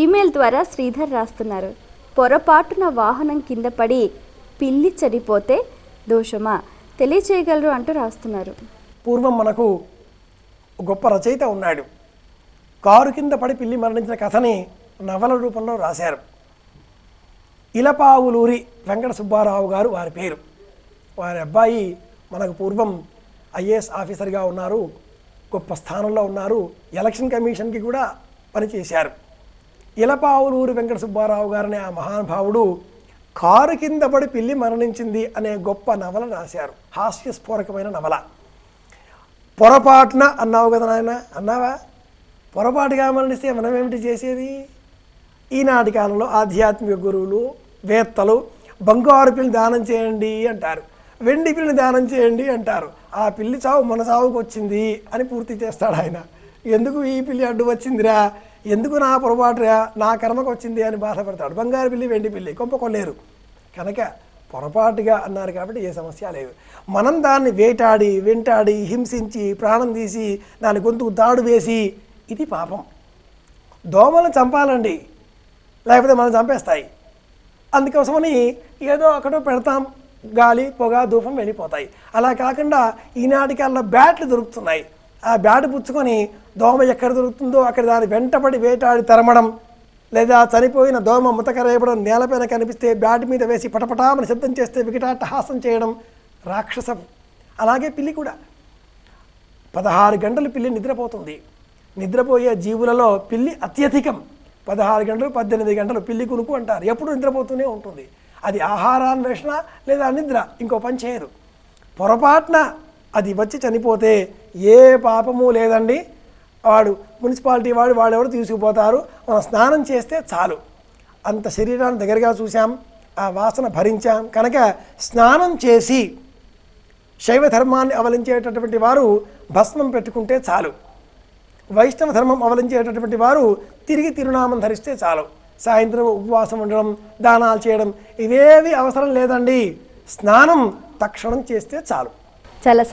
Email ద్వారా శ్రీధర్ రాస్తున్నారు. పొరపాటున వాహనం కింద పడి పిల్లి చనిపోతే దోషమా తెలియచేయగలరు అంటూ రాస్తున్నారు. పూర్వం మనకు గొప్ప రచయిత ఉన్నాడు. కారు కింద పడి పిల్లి మరణించిన కథని నవల రూపంలో రాశారు. ఇలపావులూరి వెంకట సుబ్బారావు గారు వారి పేరు. వారి అబ్బాయి మనకు పూర్వం ఐఏఎస్ ఆఫీసర్గా ఉన్నారు, గొప్ప స్థానంలో ఉన్నారు, ఎలక్షన్ కమిషన్కి కూడా పనిచేశారు. ఇలపావులూరి వెంకట సుబ్బారావు గారనే ఆ మహానుభావుడు కారు కింద పడి పిల్లి మరణించింది అనే గొప్ప నవల రాశారు. హాస్యస్ఫోరకమైన నవల. పొరపాటున అన్నావు కదా నాయన, అన్నావా? పొరపాటుగా మరణిస్తే మనం ఏమిటి చేసేది? ఈనాటి కాలంలో ఆధ్యాత్మిక గురువులు, వేత్తలు బంగారు పిల్లి దానం చేయండి అంటారు, వెండి పిల్లిని దానం చేయండి అంటారు. ఆ పిల్లి చావు మన చావుకు వచ్చింది అని పూర్తి చేస్తాడు ఆయన. ఎందుకు ఈ పిల్లి అడ్డు వచ్చిందిరా, ఎందుకు నా పొరపాటురా, నా కర్మకు వచ్చింది అని బాధపడతాడు. బంగారు పిల్లి, వెండి పిల్లి కొంప కొల్లేరు కనుక పొరపాటుగా అన్నారు కాబట్టి ఏ సమస్య లేదు. మనం దాన్ని వేటాడి వెంటాడి హింసించి ప్రాణం తీసి దాని గొంతుకు తాడు వేసి ఇది పాపం. దోమలను చంపాలండి, లేకపోతే మనం చంపేస్తాయి. అందుకోసమని ఏదో ఒకటో పెడతాం, గాలి పొగ ధూపం వెళ్ళిపోతాయి. అలా కాకుండా ఈనాటి కాలంలో బ్యాట్లు దొరుకుతున్నాయి. ఆ బ్యాట్ పుచ్చుకొని దోమ ఎక్కడ దొరుకుతుందో అక్కడ దాన్ని వెంటబడి వేటాడి తరమడం, లేదా చనిపోయిన దోమ ముతకరేయడం, నేలపైన కనిపిస్తే బ్యాట్ మీద వేసి పటపటామని శబ్దం చేస్తే వికటాట్టహాసం చేయడం రాక్షసం. అలాగే పిల్లి కూడా 16 గంటలు పిల్లి నిద్రపోతుంది. నిద్రపోయే జీవులలో పిల్లి అత్యధికం. 16 గంటలు 18 గంటలు పిల్లి కునుకు అంటారు. ఎప్పుడు నిద్రపోతూనే ఉంటుంది. అది ఆహారాన్వేషణ లేదా నిద్ర, ఇంకో పని చేయదు. పొరపాటున అది వచ్చి చనిపోతే ఏ పాపము లేదండి. వాడు మున్సిపాలిటీ వాడెవరు తీసుకుపోతారు, మనం స్నానం చేస్తే చాలు. అంత శరీరాన్ని దగ్గరగా చూసాం, ఆ వాసన భరించాం కనుక స్నానం చేసి శైవ ధర్మాన్ని అవలంబించేటటువంటి వారు భస్మం పెట్టుకుంటే చాలు. వైష్ణవ ధర్మం అవలంబించేటటువంటి వారు తిరిగి తిరునామం ధరిస్తే చాలు. సాయంత్రం ఉపవాసం ఉండడం, దానాలు చేయడం ఇవేవి అవసరం లేదండి. స్నానం తక్షణం చేస్తే చాలు. చాలా